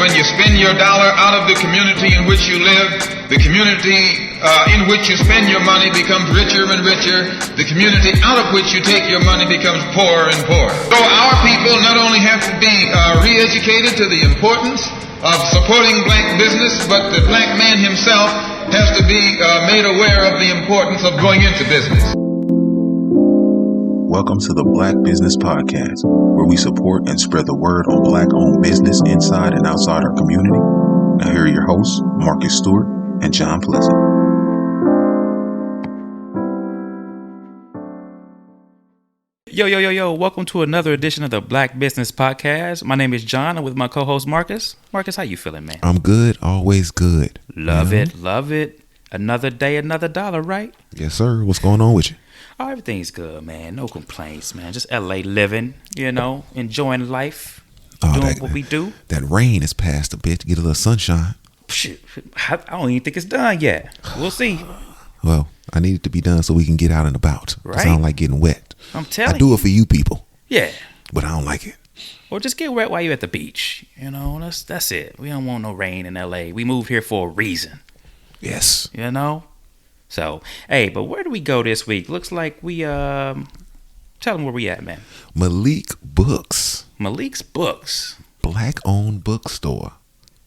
when you spend your dollar out of the community in which you live, the community in which you spend your money becomes richer and richer. The community out of which you take your money becomes poorer and poorer. So our people not only have to be re-educated to the importance of supporting black business, but the black man himself has to be made aware of the importance of going into business. Welcome to the Black Business Podcast, where we support and spread the word on black-owned business inside and outside our community. Now here are your hosts, Marcus Stewart and John Pleasant. Yo, welcome to another edition of the Black Business Podcast. My name is John. I'm with my co-host, Marcus. Marcus, how you feeling, man? I'm good, always good. Love it. Another day, another dollar, right? Yes, sir. What's going on with you? Oh, everything's good, man. No complaints, man. Just LA living, enjoying life, doing what we do. That rain has passed a bit to get a little sunshine. Shit, I don't even think it's done yet. We'll see. Well, I need it to be done so we can get out and about. Right. I don't like getting wet. I'm telling you. I do it for you people. Yeah. But I don't like it. Or just get wet while you're at the beach. That's it. We don't want no rain in LA. We moved here for a reason. Yes. So, hey, but where do we go this week? Looks like we, tell them where we at, man. Malik Books. Malik's Books. Black-owned bookstore.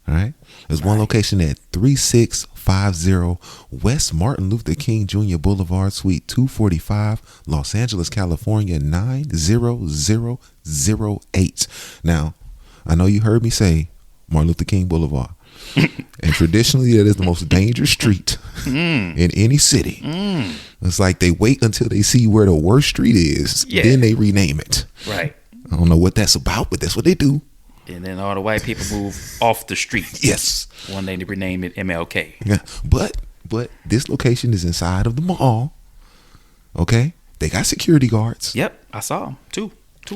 All right? There's one location at 3650 West Martin Luther King Jr. Boulevard, Suite 245, Los Angeles, California, 90008. Now, I know you heard me say Martin Luther King Boulevard. And traditionally, that is the most dangerous street in any city. It's like they wait until they see where the worst street is, then they rename it. Right. I don't know what that's about, but that's what they do. And then all the white people move off the street. Yes. One day they rename it MLK. Yeah. But this location is inside of the mall. Okay? They got security guards. Yep. I saw them. Two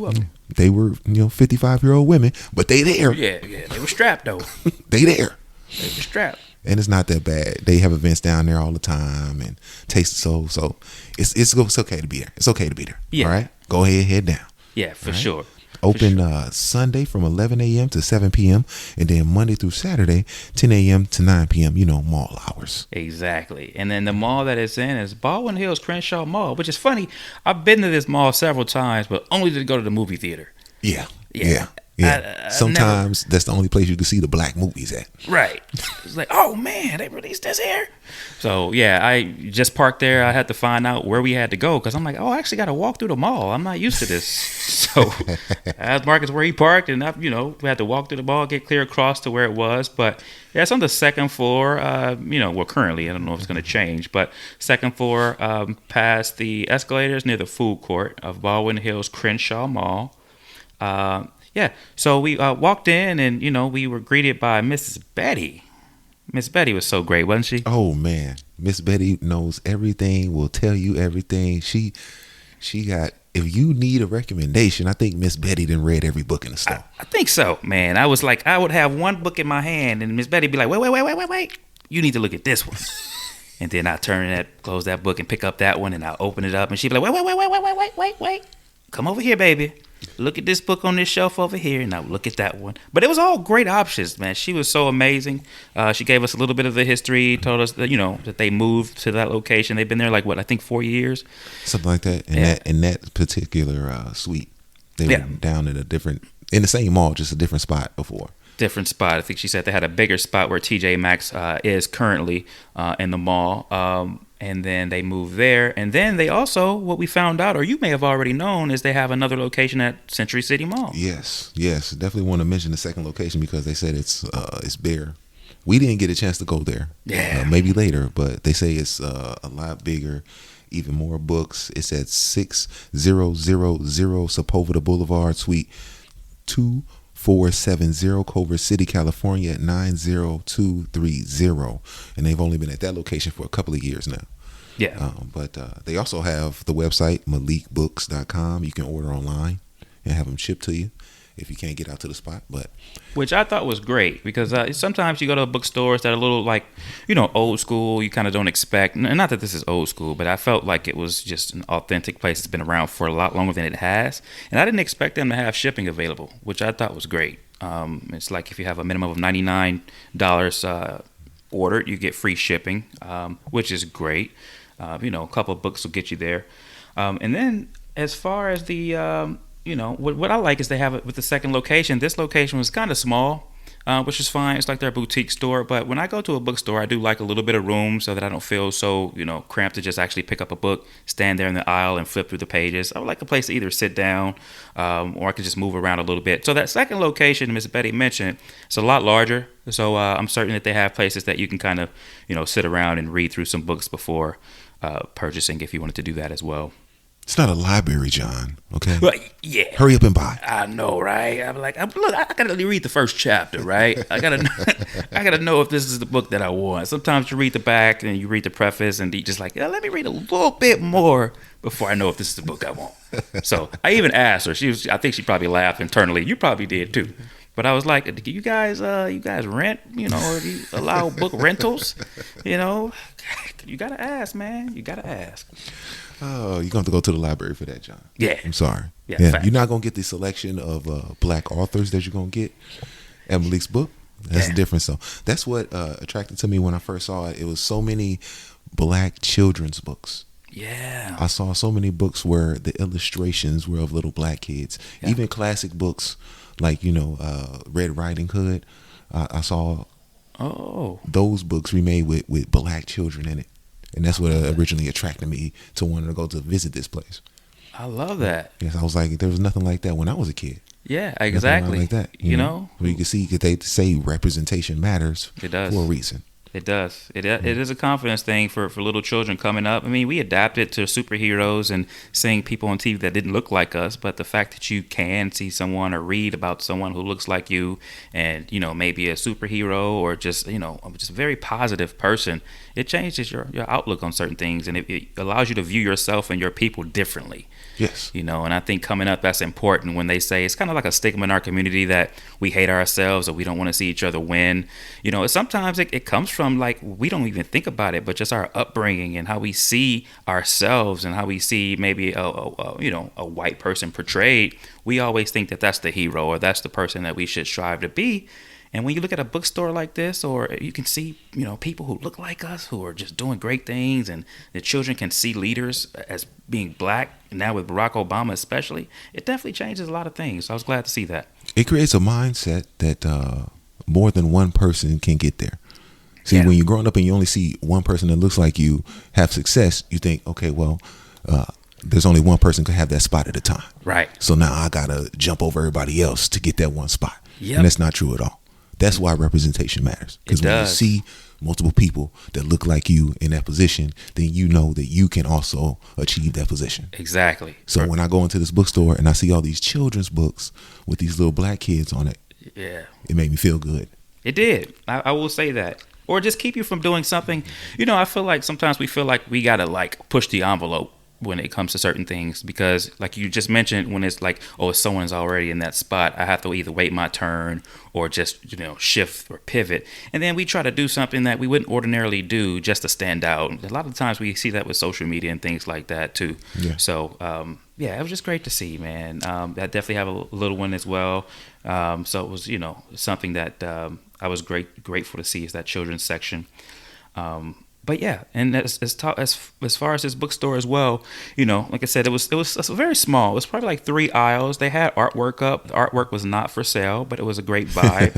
of them. They were, 55-year-old women, but they there. Yeah. They were strapped, though. They there. They were strapped. And it's not that bad. They have events down there all the time and taste so it's okay to be there. It's okay to be there. Yeah. All right? Go ahead, head down. Yeah, for sure. Open Sunday from 11 a.m. to 7 p.m. and then Monday through Saturday, 10 a.m. to 9 p.m., mall hours. Exactly. And then the mall that it's in is Baldwin Hills Crenshaw Mall, which is funny. I've been to this mall several times, but only to go to the movie theater. Yeah. I Sometimes that's the only place you can see the black movies at. Right. It's like, oh man, they released this here. So yeah, I just parked there. I had to find out where we had to go because I'm like, oh, I actually got to walk through the mall. I'm not used to this. So I asked Marcus where he parked, and we had to walk through the mall, get clear across to where it was. But yeah, it's on the second floor. Well, currently I don't know if it's going to change, but second floor, past the escalators near the food court of Baldwin Hills Crenshaw Mall. Yeah, so we walked in and, we were greeted by Mrs. Betty. Miss Betty was so great, wasn't she? Oh, man. Miss Betty knows everything, will tell you everything. She got, if you need a recommendation, I think Miss Betty done read every book in the store. I think so, man. I was like, I would have one book in my hand and Miss Betty be like, wait. You need to look at this one. And then I close that book and pick up that one and I'll open it up and she'd be like, wait. Come over here, baby. Look at this book on this shelf over here. Now look at that one. But it was all great options, man. She was so amazing. She gave us a little bit of the history, told us that, that they moved to that location. They've been there I think 4 years. Something like that. In that particular suite. They were down in the same mall, just a different spot before. Different spot. I think she said they had a bigger spot where TJ Maxx is currently in the mall. And then they moved there. And then they also, what we found out, or you may have already known, is they have another location at Century City Mall. Yes. Definitely want to mention the second location because they said it's bigger. We didn't get a chance to go there. Yeah. Maybe later, but they say it's a lot bigger, even more books. It's at 6000 Sepulveda Boulevard, Suite 2470, Culver City, California, 90230. And they've only been at that location for a couple of years now. Yeah. But they also have the website, malikbooks.com. You can order online and have them shipped to you if you can't get out to the spot. Which I thought was great because sometimes you go to bookstores that are a little old school. You kind of don't expect, not that this is old school, but I felt like it was just an authentic place that's been around for a lot longer than it has. And I didn't expect them to have shipping available, which I thought was great. It's like if you have a minimum of $99 ordered, you get free shipping, which is great. A couple of books will get you there. And then as far as the, what I like is they have it with the second location. This location was kind of small, which is fine. It's like their boutique store. But when I go to a bookstore, I do like a little bit of room so that I don't feel so, cramped to just actually pick up a book, stand there in the aisle and flip through the pages. I would like a place to either sit down or I could just move around a little bit. So that second location, Miss Betty mentioned, it's a lot larger. So I'm certain that they have places that you can kind of, sit around and read through some books before purchasing if you wanted to do that as well. It's not a library, John. Okay. Well, yeah. Hurry up and buy. I know, right? I'm like, look, I gotta read the first chapter, right? I gotta know if this is the book that I want. Sometimes you read the back and you read the preface, and you just like, let me read a little bit more before I know if this is the book I want. So I even asked her. I think she probably laughed internally. You probably did too. But I was like, do you guys rent? Or do you allow book rentals? You gotta ask, man. You gotta ask. Oh, you're going to have to go to the library for that, John. Yeah. I'm sorry. Yeah. You're not going to get the selection of black authors that you're going to get at Malik's book. That's the difference. So that's what attracted to me when I first saw it. It was so many black children's books. Yeah. I saw so many books where the illustrations were of little black kids. Yeah. Even classic books like, Red Riding Hood. I saw those books remade with black children in it. And that's what originally attracted me to wanting to go to visit this place. I love that. Yes, I was like, there was nothing like that when I was a kid. Yeah, exactly. Like that, you know? Where you can see, they say representation matters. It does. For a reason. It does. It is a confidence thing for little children coming up. I mean, we adapted to superheroes and seeing people on TV that didn't look like us, but the fact that you can see someone or read about someone who looks like you and, maybe a superhero or just, just a very positive person, it changes your outlook on certain things, and it allows you to view yourself and your people differently. Yes. And I think coming up, that's important when they say it's kind of like a stigma in our community that we hate ourselves or we don't want to see each other win. Sometimes it comes from like we don't even think about it, but just our upbringing and how we see ourselves and how we see maybe a white person portrayed. We always think that that's the hero or that's the person that we should strive to be. And when you look at a bookstore like this, or you can see, people who look like us, who are just doing great things, and the children can see leaders as being black, and now with Barack Obama especially, it definitely changes a lot of things. So I was glad to see that. It creates a mindset that more than one person can get there. See, when you're growing up and you only see one person that looks like you have success, you think, okay, well, there's only one person can have that spot at a time. Right. So now I got to jump over everybody else to get that one spot. Yep. And that's not true at all. That's why representation matters. Because when you see multiple people that look like you in that position, then you know that you can also achieve that position. Exactly. So when I go into this bookstore and I see all these children's books with these little black kids on it, it made me feel good. It did. I will say that. Or just keep you from doing something. I feel like sometimes we feel like we got to like push the envelope when it comes to certain things, because like you just mentioned, when it's like, someone's already in that spot, I have to either wait my turn or just shift or pivot, and then we try to do something that we wouldn't ordinarily do just to stand out. A lot of times we see that with social media and things like that too. So it was just great to see, man. I definitely have a little one as well, so it was something that I was grateful to see, is that children's section. But yeah, and as far as this bookstore as well, like I said, it was very small. It was probably like 3 aisles. They had artwork up. The artwork was not for sale, but it was a great buy.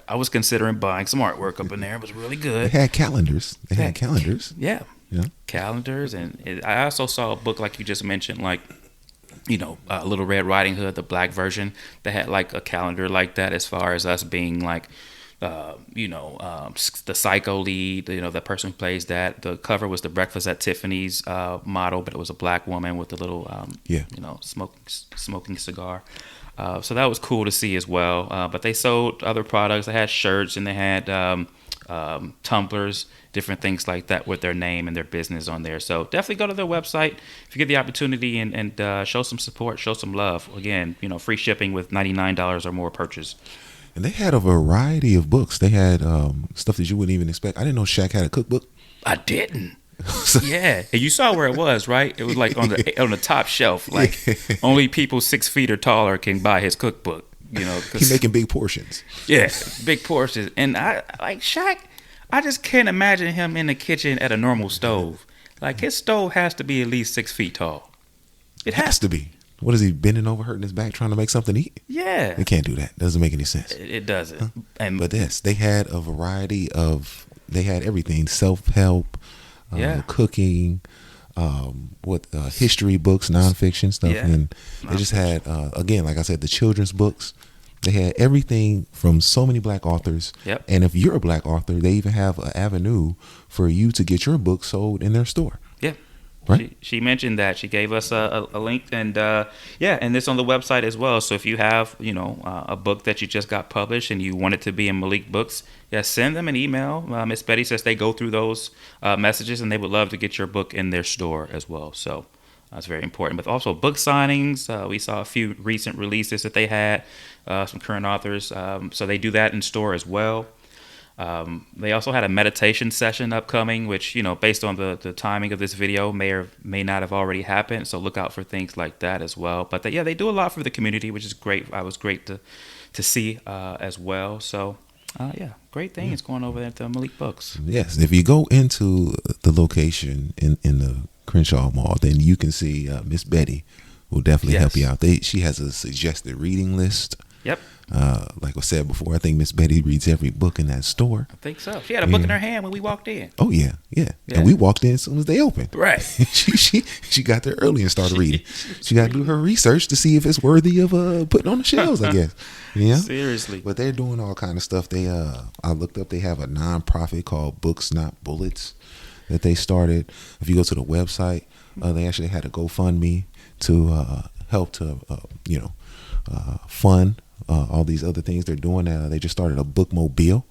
I was considering buying some artwork up in there. It was really good. They had calendars. Yeah. Calendars, and I also saw a book like you just mentioned, like Little Red Riding Hood, the black version. They had like a calendar like that, as far as us being like. The psycho lead, the person who plays that. The cover was the Breakfast at Tiffany's model, but it was a black woman with a little, smoking cigar. So that was cool to see as well. But they sold other products. They had shirts and they had tumblers, different things like that with their name and their business on there. So definitely go to their website if you get the opportunity and show some support, show some love. Again, free shipping with $99 or more purchase. And they had a variety of books. They had stuff that you wouldn't even expect. I didn't know Shaq had a cookbook. I didn't. Yeah, and you saw where it was, right? It was like on the top shelf. Like only people 6 feet or taller can buy his cookbook. You know, He's making big portions. Yeah, big portions. And I like Shaq. I just can't imagine him in the kitchen at a normal stove. Like his stove has to be at least 6 feet tall. It has to be. What is he bending over, hurting his back, trying to make something to eat? Yeah, they can't do that. Doesn't make any sense. It doesn't. Huh? And but yes, they had a variety of. They had everything: self-help, cooking, history books, nonfiction stuff, and they just had again, like I said, the children's books. They had everything from so many black authors. Yep. And if you're a black author, they even have an avenue for you to get your book sold in their store. Yeah. Right. She mentioned that. She gave us a link, and and this on the website as well. So if you have a book that you just got published and you want it to be in Malik Books, send them an email. Miss Betty says they go through those messages, and they would love to get your book in their store as well. So that's very important. But also book signings. We saw a few recent releases that they had, some current authors. So they do that in store as well. They also had a meditation session upcoming, which, based on the timing of this video, may or may not have already happened. So look out for things like that as well. But they do a lot for the community, which is great. I was great to see as well. So, great things going over there at Malik Books. Yes, if you go into the location in the Crenshaw Mall, then you can see Miss Betty will definitely help you out. She has a suggested reading list. Yep. Like I said before, I think Miss Betty reads every book in that store. I think so. She had a book in her hand when we walked in. Oh yeah. And we walked in as soon as they opened. Right. she got there early and started reading. She got to do her research to see if it's worthy of putting on the shelves, I guess. Yeah. Seriously. But they're doing all kind of stuff. They I looked up. They have a nonprofit called Books Not Bullets that they started. If you go to the website, they actually had a GoFundMe to help to fund all these other things they're doing. They just started a bookmobile.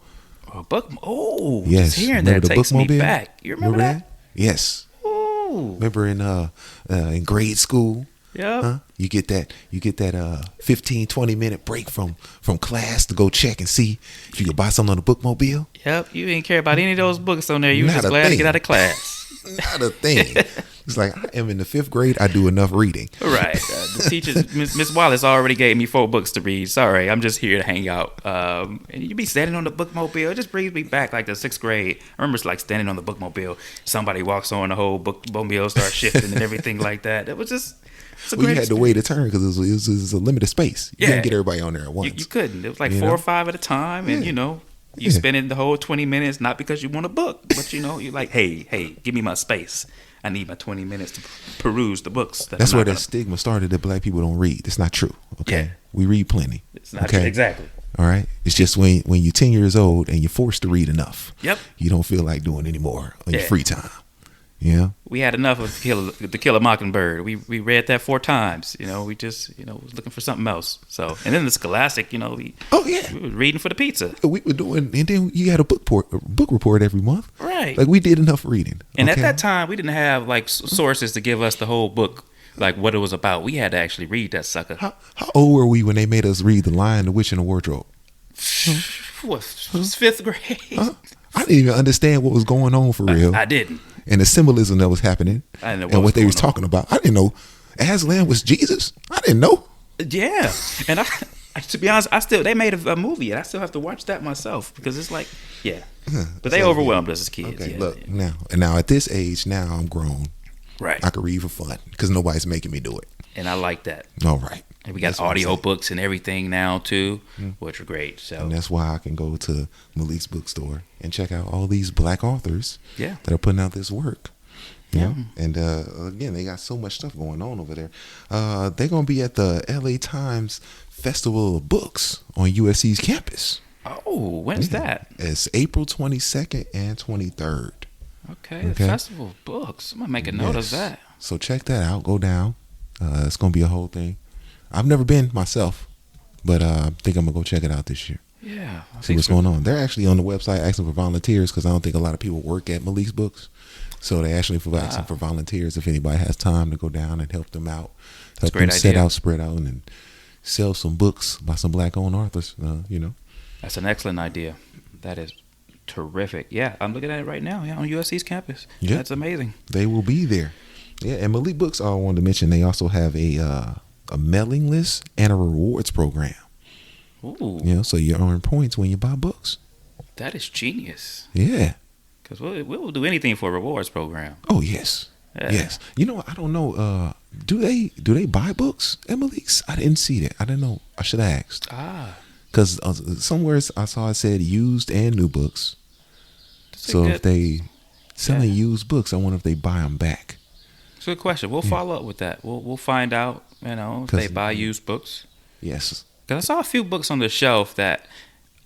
A book? Oh, yes. Just hearing that takes me back. You remember that? Yes. Ooh. Remember in grade school? Yeah. You get that 15-20 minute break from class to go check and see if you could buy something on the bookmobile. Yep. You didn't care about any of those books on there. You were just glad to get out of class. Not a thing. It's like, I am in the 5th grade. I do enough reading. Right. The teachers, Miss Wallace already gave me 4 books to read. Sorry, I'm just here to hang out. And you be standing on the bookmobile. It just brings me back like the 6th grade. I remember it's like standing on the bookmobile. Somebody walks on, the whole bookmobile starts shifting and everything like that. It was just... you had to wait a turn because it was a limited space. You couldn't get everybody on there at once. You couldn't. It was like 4 or 5 at a time, and you spending the whole 20 minutes not because you want a book, but you're like, hey, give me my space. I need my 20 minutes to peruse the books. That's where that stigma started that black people don't read. It's not true. Okay, yeah. We read plenty. It's not true. Exactly. All right. It's just when you're 10 years old and you're forced to read enough. Yep. You don't feel like doing any more on your free time. Yeah. We had enough of To Kill a Mockingbird. We read that 4 times. We just was looking for something else. So, and then the Scholastic. We were reading for the pizza. We were doing, and then you had a book report every month. Right. Like we did enough reading. And at that time, we didn't have like sources to give us the whole book, like what it was about. We had to actually read that sucker. How old were we when they made us read The Lion, the Witch, and the Wardrobe? What? 5th grade. I didn't even understand what was going on for real. I didn't. And the symbolism that was happening. I didn't know and what they was talking about. I didn't know Aslan was Jesus. I didn't know. Yeah. And to be honest, they made a movie, and I still have to watch that myself because it's like, But they overwhelmed us as kids. Okay, look, now at this age, now I'm grown. Right. I can read for fun because nobody's making me do it. And I like that. All right. And we got audio books and everything now too, which are great. So, and that's why I can go to Malik's bookstore and check out all these black authors that are putting out this work. Yeah. And again, they got so much stuff going on over there. They're going to be at the LA Times Festival of Books on USC's campus. Oh, when's that? It's April 22nd and 23rd. Okay, the Festival of Books. I'm going to make a note of that. So check that out. Go down. It's going to be a whole thing. I've never been myself, but I think I'm going to go check it out this year. Yeah. See what's going on. They're actually on the website asking for volunteers because I don't think a lot of people work at Malik's Books. So they actually asking for volunteers if anybody has time to go down and help them out. Help them spread out, and sell some books by some black-owned authors, That's an excellent idea. That is terrific. Yeah, I'm looking at it right now on USC's campus. Yeah. That's amazing. They will be there. Yeah, and Malik Books, I wanted to mention, they also have a mailing list and a rewards program. Ooh, You know, so you earn points when you buy books. that is genius. Yeah. Because we'll do anything for a rewards program. Oh yes. Yeah. Yes. You know, I don't know. Do they buy books at Malik's? I didn't see that. I didn't know. I should have asked. Because somewhere I saw it said used and new books. So if they selling used books, I wonder if they buy them back. It's a good question. We'll follow up with that. We'll find out. You know, if they buy used books. Yes. Because I saw a few books on the shelf that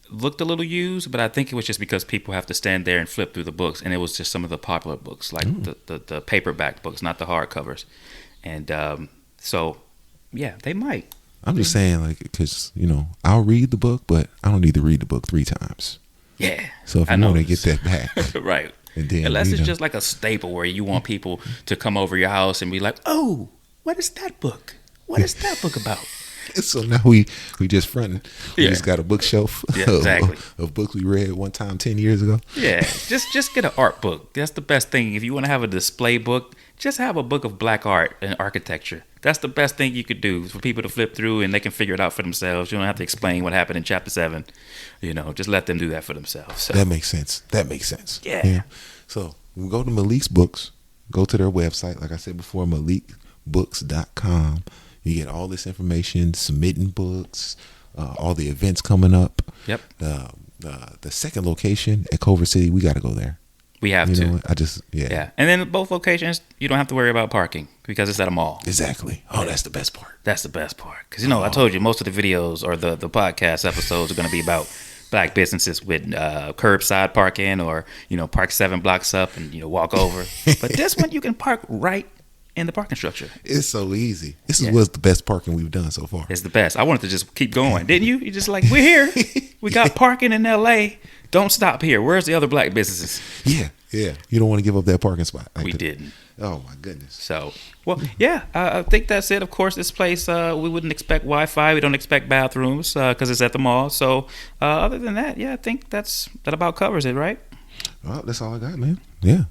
looked a little used, but I think it was just because people have to stand there and flip through the books, and it was just some of the popular books, like the paperback books, not the hardcovers. And so, yeah, they might. I'm just saying, like, because, you know, I'll read the book, but I don't need to read the book 3 times. Yeah. So if you want to get that back. Right. And then, unless it's just like a staple where you want people to come over your house and be like, oh, what is that book? What is that book about? So now we just fronting. We just got a bookshelf exactly. of books we read one time 10 years ago. Yeah, just get an art book. That's the best thing. If you want to have a display book, just have a book of black art and architecture. That's the best thing you could do for people to flip through and they can figure it out for themselves. You don't have to explain what happened in chapter 7. You know, just let them do that for themselves. So. That makes sense. Yeah. So we go to Malik's Books. Go to their website. Like I said before, malikbooks.com. You get all this information, submitting books, all the events coming up. Yep. The second location at Culver City, we got to go there. We have to. Know, yeah. And then both locations, you don't have to worry about parking because it's at a mall. Exactly. Oh, that's the best part. That's the best part. Because, you know, I told you most of the videos or the podcast episodes are going to be about black businesses with curbside parking or, you know, park 7 blocks up and, you know, walk over. But this one, you can park right in the parking structure. It's so easy. This was the best parking we've done so far. It's the best. I wanted to just keep going, didn't you? You're just like, we're here. We got parking in LA. Don't stop here. Where's the other black businesses? Yeah. You don't want to give up that parking spot. We didn't. Oh my goodness. So, well, yeah, I think that's it. Of course, this place, we wouldn't expect Wi-Fi. We don't expect bathrooms because it's at the mall. So, other than that, yeah, I think that about covers it, right? Well, that's all I got, man. Yeah.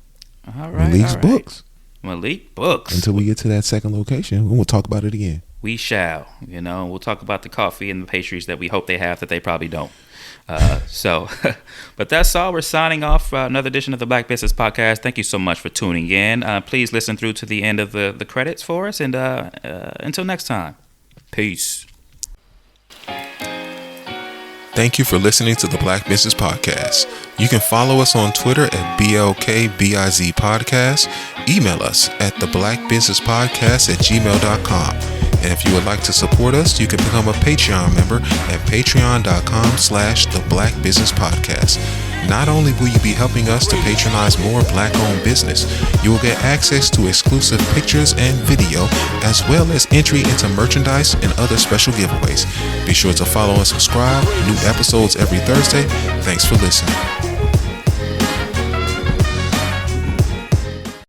All right. Malik's Books. Malik Books. Until we get to that second location, and we'll talk about it again. We shall. You know, we'll talk about the coffee and the pastries that we hope they have that they probably don't. But that's all. We're signing off for another edition of the Black Business Podcast. Thank you so much for tuning in. Please listen through to the end of the credits for us. And until next time, peace. Thank you for listening to the Black Business Podcast. You can follow us on Twitter at BLKBIZ Podcast. Email us at theblackbusinesspodcast@gmail.com. And if you would like to support us, you can become a Patreon member at patreon.com/theblackbusinesspodcast. Not only will you be helping us to patronize more black-owned business, you will get access to exclusive pictures and video, as well as entry into merchandise and other special giveaways. Be sure to follow and subscribe. New episodes every Thursday. Thanks for listening.